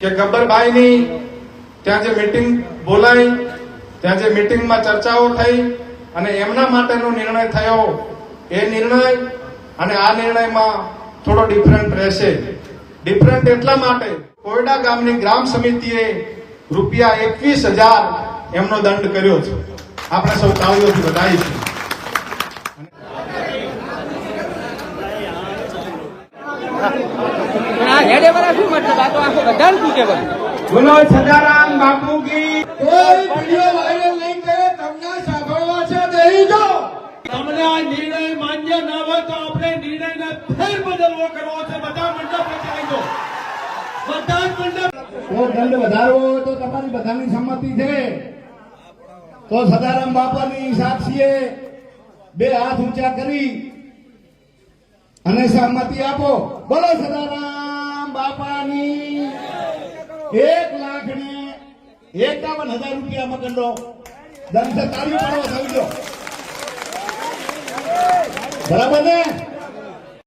કે ગબ્બરભાઈની ત્યાં જે મીટિંગ બોલાઈ, ત્યાં જે મીટિંગમાં ચર્ચાઓ થઈ અને એમના માટેનો નિર્ણય થયો, એ નિર્ણય અને આ નિર્ણયમાં થોડો ડિફરન્ટ રહેશે. ડિફરન્ટ એટલા માટે કોયડા ગામની ગ્રામ સમિતિએ રૂપિયા 21,000 એમનો દંડ કર્યો છે. આપણે સૌ તાળીઓથી વધાવીશું. બોલો સદારામ બાપુ કી. કોઈ વિડિયો વાયરલ નહીં કરે, તમને સાંભળવા છે નહીં. જો તમને આ નિર્ણય માન્ય ન હોય તો આપણે નિર્ણયને ફેર બદલવો કરવો છે. બધા મંડપ બચાવી દો, બધા જ મંડપ. જો દંડ વધારવો હોય તો તમારી બધાની સંમતિ છે તો સદારામ બાપાની સાક્ષીએ બે હાથ ઊંચા કરી અને સહમતિ આપો. બોલો સદારામ બાપાની. 1,51,000 રૂપિયામાં કંડો દંડ તાળી પાડવા થઈ ગયો. બરાબર ને?